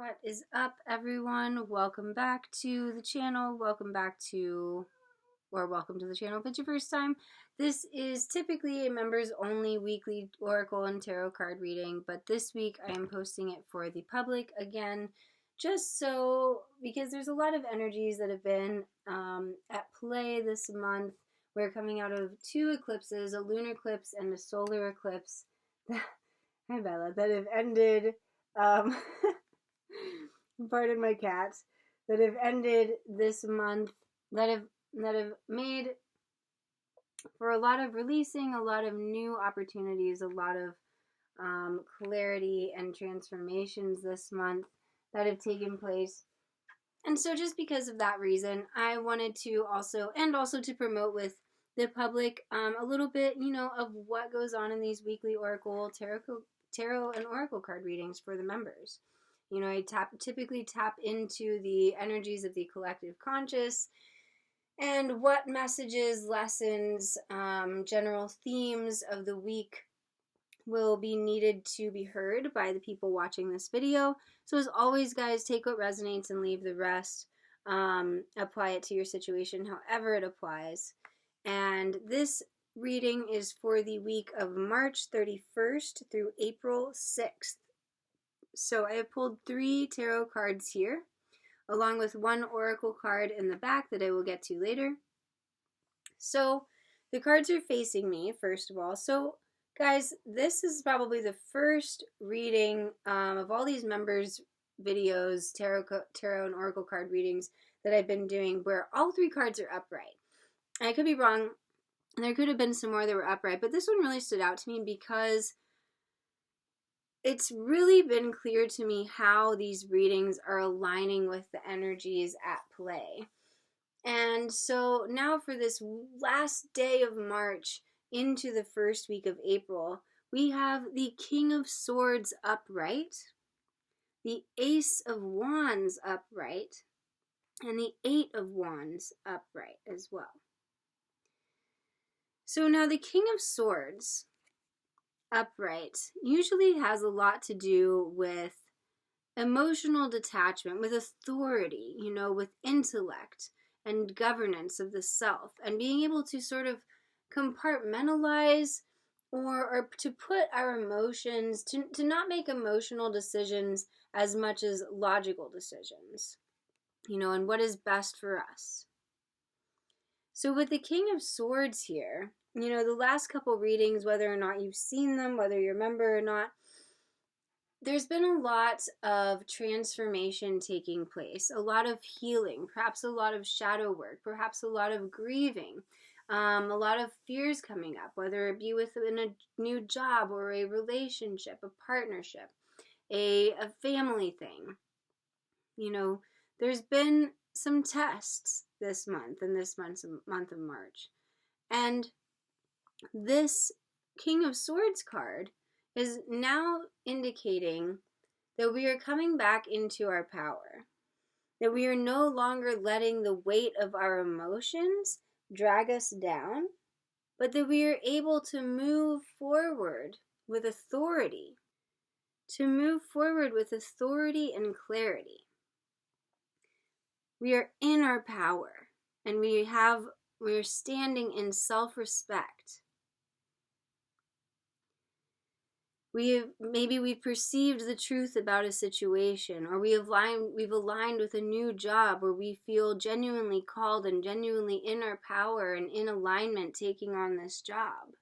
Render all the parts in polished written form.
What is up, everyone? Welcome back to the channel. Welcome to the channel if it's your first time. This is typically a members only weekly Oracle and Tarot card reading, but this week I am posting it for the public again, just so, because there's a lot of energies that have been at play this month. We're coming out of two eclipses, a lunar eclipse and a solar eclipse. Hi, Bella, that have ended. Pardon my cats, that have ended this month, that have made for a lot of releasing, a lot of new opportunities, a lot of clarity and transformations this month that have taken place. And so just because of that reason, I wanted to also to promote with the public a little bit, of what goes on in these weekly Oracle, Tarot and Oracle card readings for the members. I typically tap into the energies of the collective conscious and what messages, lessons, general themes of the week will be needed to be heard by the people watching this video. So as always, guys, take what resonates and leave the rest. Apply it to your situation however it applies. And this reading is for the week of March 31st through April 6th. So I have pulled 3 tarot cards here, along with 1 oracle card in the back that I will get to later. So the cards are facing me, first of all. So guys, this is probably the first reading of all these members' videos, tarot and oracle card readings that I've been doing, where all 3 cards are upright. I could be wrong, and there could have been some more that were upright, but this one really stood out to me because it's really been clear to me how these readings are aligning with the energies at play. And so now for this last day of March into the first week of April, we have the King of Swords upright, the Ace of Wands upright, and the 8 of Wands upright as well. So now the King of Swords upright usually has a lot to do with emotional detachment, with authority, with intellect and governance of the self, and being able to sort of compartmentalize or to put our emotions, to not make emotional decisions as much as logical decisions, and what is best for us. So with the King of Swords here, the last couple readings, whether or not you've seen them, whether you're a member or not, there's been a lot of transformation taking place, a lot of healing, perhaps a lot of shadow work, perhaps a lot of grieving, a lot of fears coming up, whether it be within a new job or a relationship, a partnership, a family thing. There's been some tests this month, in this month of March. And this King of Swords card is now indicating that we are coming back into our power, that we are no longer letting the weight of our emotions drag us down, but that we are able to move forward with authority, and clarity. We are in our power, and we are standing in self-respect. We've perceived the truth about a situation, or we've aligned with a new job where we feel genuinely called and genuinely in our power and in alignment taking on this job.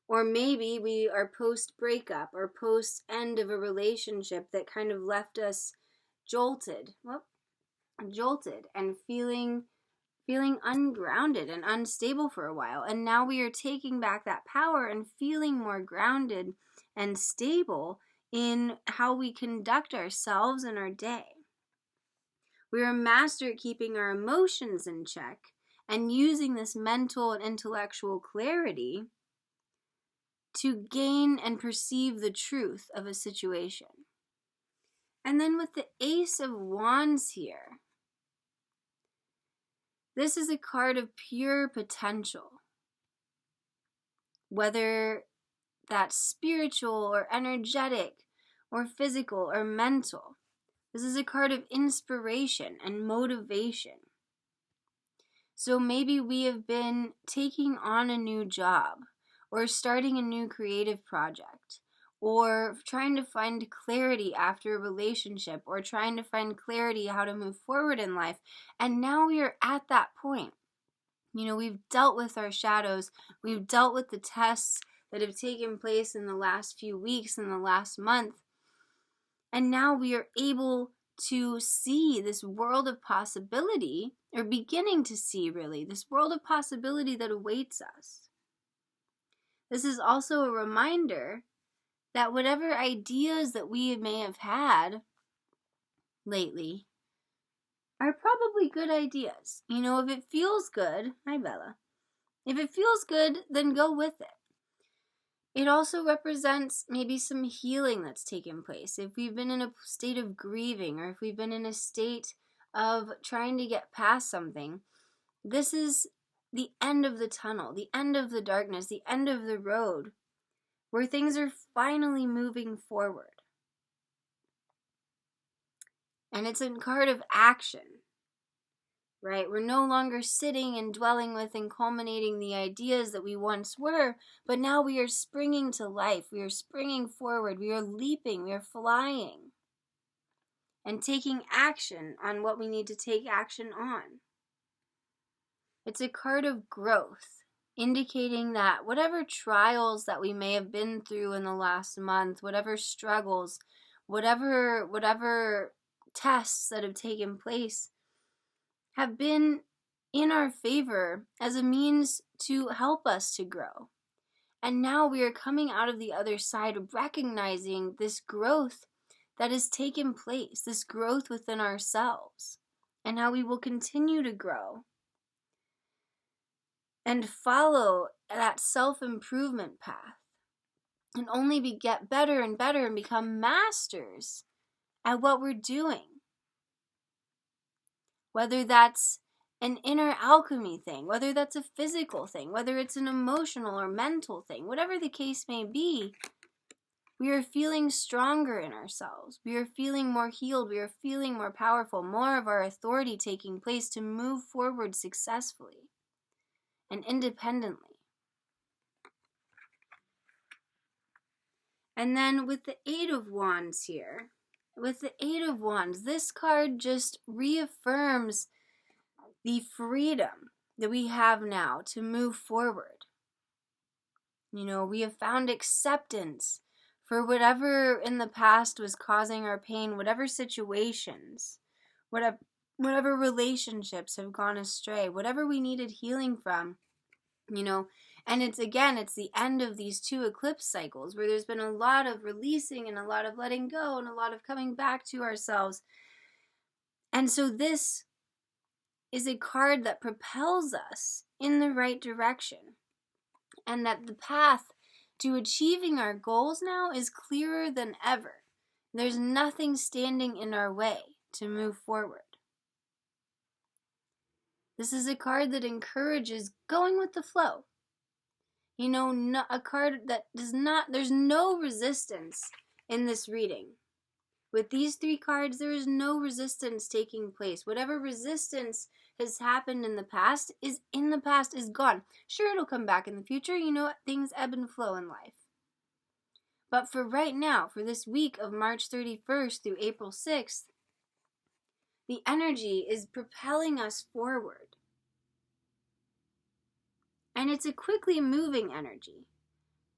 Or maybe we are post-breakup or post-end of a relationship that kind of left us jolted and feeling ungrounded and unstable for a while. And now we are taking back that power and feeling more grounded and stable in how we conduct ourselves in our day. We are a master at keeping our emotions in check and using this mental and intellectual clarity to gain and perceive the truth of a situation. And then with the Ace of Wands here, this is a card of pure potential. Whether that's spiritual or energetic or physical or mental. This is a card of inspiration and motivation. So maybe we have been taking on a new job, or starting a new creative project, or trying to find clarity after a relationship, or trying to find clarity how to move forward in life. And now we are at that point. We've dealt with our shadows. We've dealt with the tests that have taken place in the last few weeks, in the last month. And now we are able to see this world of possibility, or beginning to see, really, this world of possibility that awaits us. This is also a reminder that whatever ideas that we may have had lately are probably good ideas. If it feels good, hi Bella, if it feels good, then go with it. It also represents maybe some healing that's taken place. If we've been in a state of grieving, or if we've been in a state of trying to get past something, this is the end of the tunnel, the end of the darkness, the end of the road, where things are finally moving forward. And it's a card of action, right? We're no longer sitting and dwelling with and culminating the ideas that we once were, but now we are springing to life. We are springing forward. We are leaping. We are flying and taking action on what we need to take action on. It's a card of growth, indicating that whatever trials that we may have been through in the last month, whatever struggles, whatever tests that have taken place, have been in our favor as a means to help us to grow. And now we are coming out of the other side, recognizing this growth that has taken place, this growth within ourselves, and how we will continue to grow and follow that self-improvement path, and only get better and better and become masters at what we're doing. Whether that's an inner alchemy thing, whether that's a physical thing, whether it's an emotional or mental thing, whatever the case may be, we are feeling stronger in ourselves. We are feeling more healed. We are feeling more powerful, more of our authority taking place to move forward successfully and independently. And then with the Eight of Wands here, this card just reaffirms the freedom that we have now to move forward. We have found acceptance for whatever in the past was causing our pain, whatever situations, whatever relationships have gone astray, whatever we needed healing from, and it's the end of these two eclipse cycles where there's been a lot of releasing and a lot of letting go and a lot of coming back to ourselves. And so this is a card that propels us in the right direction, and that the path to achieving our goals now is clearer than ever. There's nothing standing in our way to move forward. This is a card that encourages going with the flow. A card that there's no resistance in this reading. With these three cards, there is no resistance taking place. Whatever resistance has happened in the past is gone. Sure, it'll come back in the future. Things ebb and flow in life. But for right now, for this week of March 31st through April 6th, the energy is propelling us forward. And it's a quickly moving energy,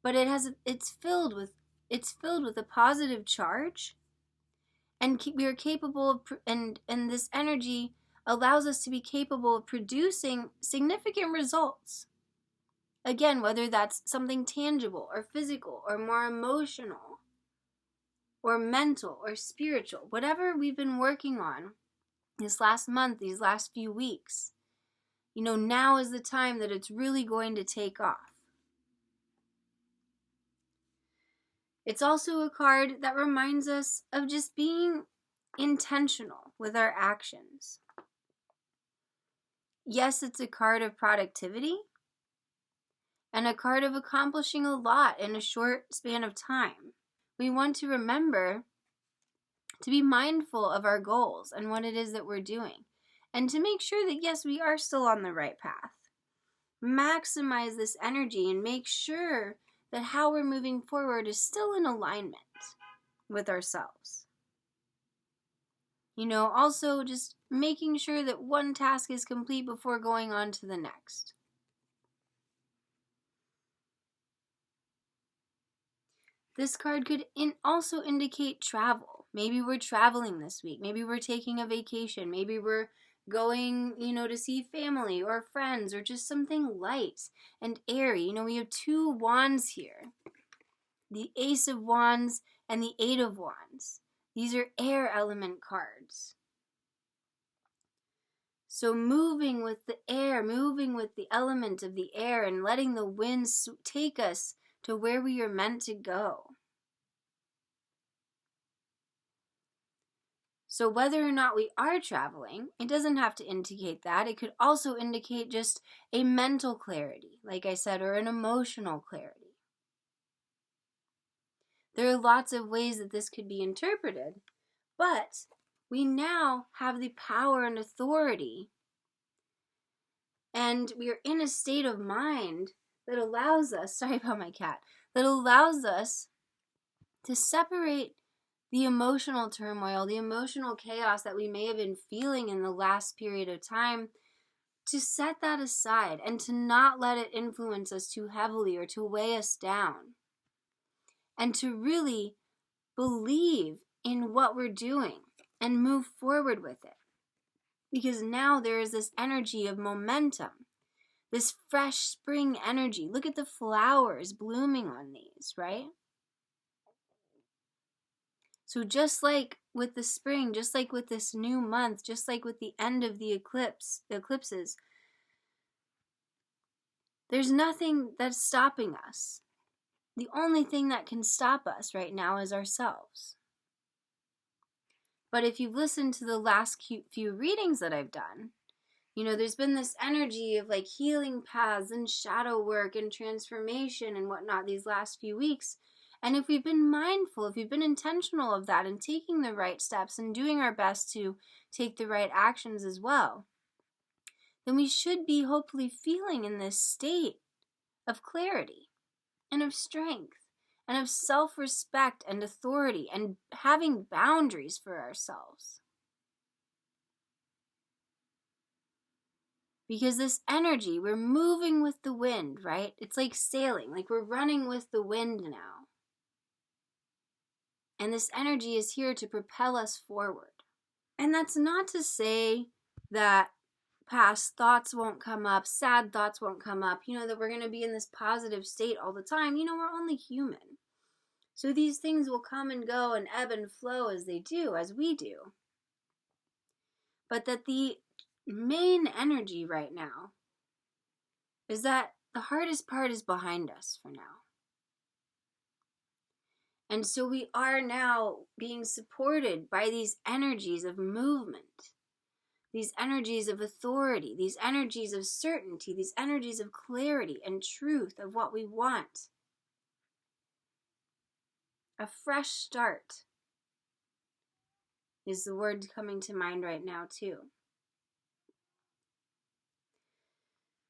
but it's filled with a positive charge, and we are capable of, and this energy allows us to be capable of producing significant results. Again, whether that's something tangible or physical or more emotional or mental or spiritual, whatever we've been working on this last month, these last few weeks, now is the time that it's really going to take off. It's also a card that reminds us of just being intentional with our actions. Yes, it's a card of productivity and a card of accomplishing a lot in a short span of time. we want to remember to be mindful of our goals and what it is that we're doing, and to make sure that, yes, we are still on the right path. Maximize this energy and make sure that how we're moving forward is still in alignment with ourselves. Also just making sure that one task is complete before going on to the next. This card could also indicate travel. Maybe we're traveling this week. Maybe we're taking a vacation. Maybe we're going, to see family or friends, or just something light and airy. We have 2 wands here. The Ace of Wands and the 8 of Wands. These are air element cards. So moving with the air, moving with the element of the air, and letting the winds take us to where we are meant to go. So whether or not we are traveling, it doesn't have to indicate that. It could also indicate just a mental clarity, like I said, or an emotional clarity. There are lots of ways that this could be interpreted, but we now have the power and authority, and we are in a state of mind that allows us, that allows us to separate the emotional turmoil, the emotional chaos that we may have been feeling in the last period of time, to set that aside and to not let it influence us too heavily or to weigh us down. And to really believe in what we're doing and move forward with it. Because now there is this energy of momentum, this fresh spring energy. Look at the flowers blooming on these, right? So just like with the spring, just like with this new month, just like with the end of the eclipses, there's nothing that's stopping us. The only thing that can stop us right now is ourselves. But if you've listened to the last few readings that I've done, there's been this energy of like healing paths and shadow work and transformation and whatnot these last few weeks. And if we've been mindful, if we've been intentional of that and taking the right steps and doing our best to take the right actions as well, then we should be hopefully feeling in this state of clarity and of strength and of self-respect and authority and having boundaries for ourselves. Because this energy, we're moving with the wind, right? It's like sailing, like we're running with the wind now. And this energy is here to propel us forward. And that's not to say that past thoughts won't come up, sad thoughts won't come up, that we're going to be in this positive state all the time. We're only human. So these things will come and go and ebb and flow as they do, as we do. But that the main energy right now is that the hardest part is behind us for now. And so we are now being supported by these energies of movement, these energies of authority, these energies of certainty, these energies of clarity and truth of what we want. A fresh start is the word coming to mind right now too.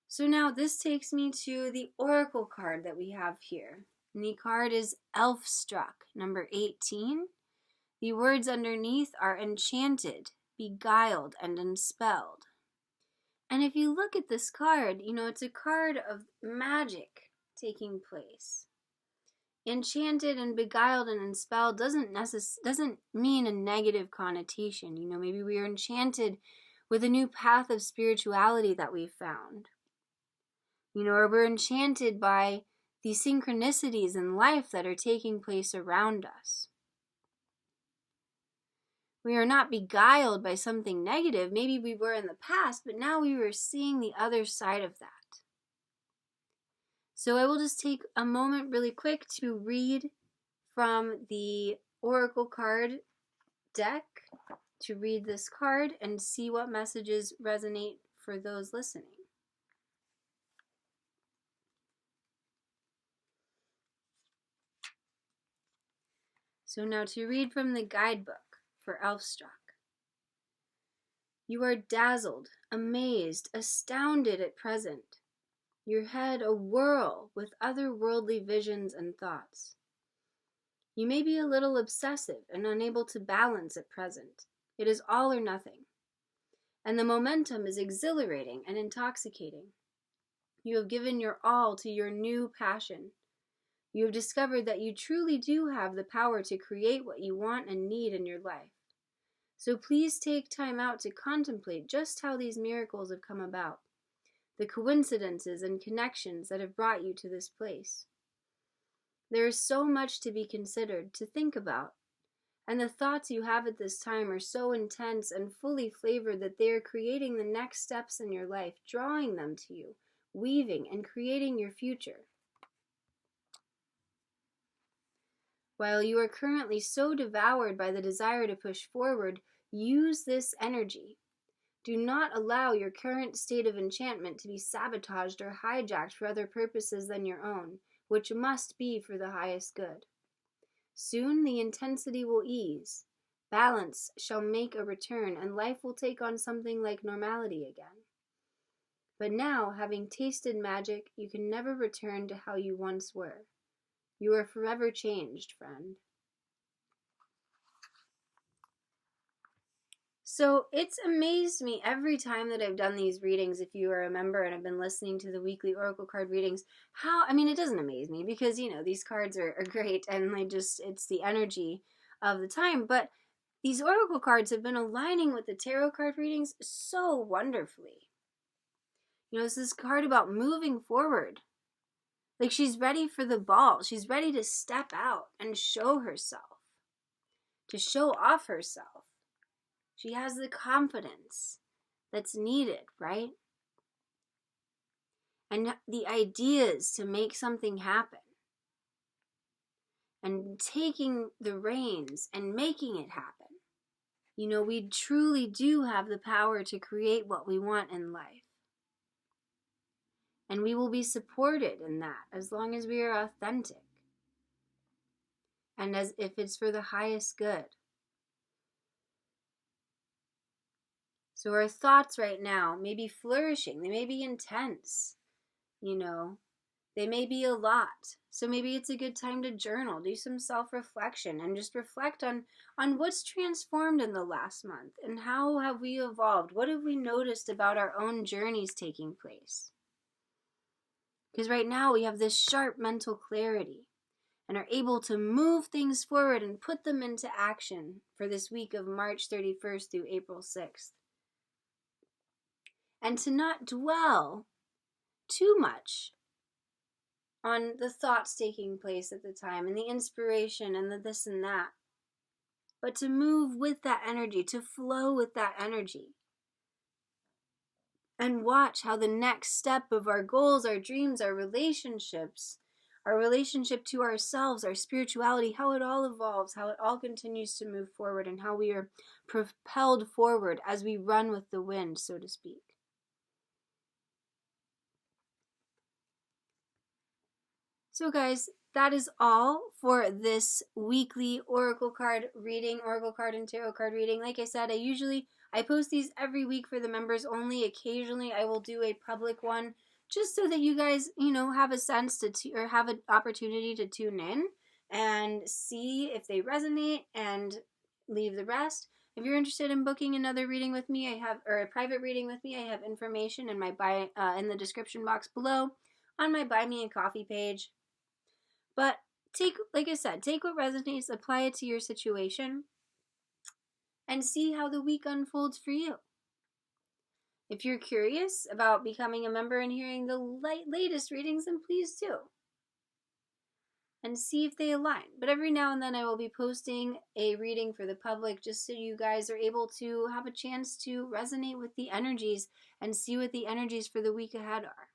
So now this takes me to the oracle card that we have here. And the card is Elf-Struck, number 18. The words underneath are enchanted, beguiled, and unspelled. And if you look at this card, it's a card of magic taking place. Enchanted and beguiled and unspelled doesn't mean a negative connotation. Maybe we are enchanted with a new path of spirituality that we've found. Or we're enchanted by the synchronicities in life that are taking place around us. We are not beguiled by something negative. Maybe we were in the past, but now we were seeing the other side of that. So I will just take a moment really quick to read from the oracle card deck, to read this card and see what messages resonate for those listening. So now to read from the guidebook for Elfstruck. You are dazzled, amazed, astounded at present, your head awhirl with otherworldly visions and thoughts. You may be a little obsessive and unable to balance at present. It is all or nothing. And the momentum is exhilarating and intoxicating. You have given your all to your new passion. You have discovered that you truly do have the power to create what you want and need in your life. So please take time out to contemplate just how these miracles have come about, the coincidences and connections that have brought you to this place. There is so much to be considered, to think about, and the thoughts you have at this time are so intense and fully flavored that they are creating the next steps in your life, drawing them to you, weaving and creating your future. While you are currently so devoured by the desire to push forward, use this energy. Do not allow your current state of enchantment to be sabotaged or hijacked for other purposes than your own, which must be for the highest good. Soon the intensity will ease, balance shall make a return, and life will take on something like normality again. But now, having tasted magic, you can never return to how you once were. You are forever changed, friend. So it's amazed me every time that I've done these readings, if you are a member and have been listening to the weekly Oracle card readings, it doesn't amaze me because, these cards are great and it's the energy of the time. But these Oracle cards have been aligning with the tarot card readings so wonderfully. This is a card about moving forward. Like she's ready for the ball. She's ready to step out and show herself, to show off herself. She has the confidence that's needed, right? And the ideas to make something happen. And taking the reins and making it happen. We truly do have the power to create what we want in life. And we will be supported in that as long as we are authentic. And as if it's for the highest good. So our thoughts right now may be flourishing. They may be intense. They may be a lot. So maybe it's a good time to journal, do some self-reflection, and just reflect on what's transformed in the last month and how have we evolved? What have we noticed about our own journeys taking place? Because right now we have this sharp mental clarity and are able to move things forward and put them into action for this week of March 31st through April 6th. And to not dwell too much on the thoughts taking place at the time and the inspiration and the this and that, but to move with that energy, to flow with that energy. And watch how the next step of our goals, our dreams, our relationships, our relationship to ourselves, our spirituality, how it all evolves, how it all continues to move forward, and how we are propelled forward as we run with the wind, so to speak. So guys, that is all for this weekly Oracle card reading, Oracle card and Tarot card reading. Like I said, I post these every week for the members only. Occasionally I will do a public one just so that you guys, have a sense or have an opportunity to tune in and see if they resonate and leave the rest. If you're interested in booking another reading with me, or a private reading with me, I have information in in the description box below on my Buy Me a Coffee page. But like I said, take what resonates, apply it to your situation, and see how the week unfolds for you. If you're curious about becoming a member and hearing the latest readings, then please do. And see if they align. But every now and then I will be posting a reading for the public just so you guys are able to have a chance to resonate with the energies and see what the energies for the week ahead are.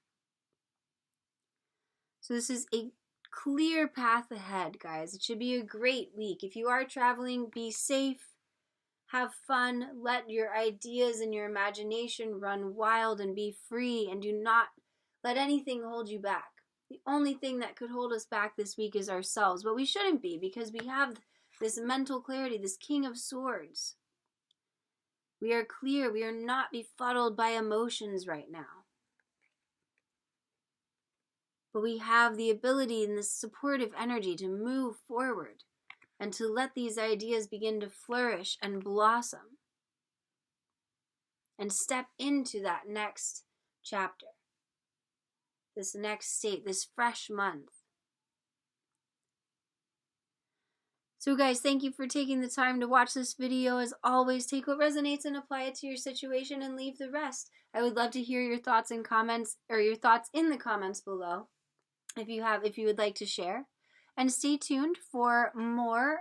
So this is a clear path ahead, guys. It should be a great week. If you are traveling, be safe, have fun, let your ideas and your imagination run wild and be free, and do not let anything hold you back. The only thing that could hold us back this week is ourselves, but we shouldn't be because we have this mental clarity, this King of Swords. We are clear. We are not befuddled by emotions right now. But we have the ability and this supportive energy to move forward and to let these ideas begin to flourish and blossom and step into that next chapter, this next state, this fresh month. So guys, thank you for taking the time to watch this video. As always, take what resonates and apply it to your situation and leave the rest. I would love to hear your thoughts and comments, or your thoughts in the comments below, if you would like to share. And stay tuned for more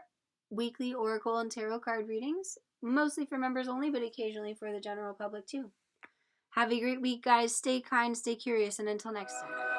weekly oracle and tarot card readings, mostly for members only, but occasionally for the general public too. Have a great week, guys. Stay kind, stay curious, and until next time.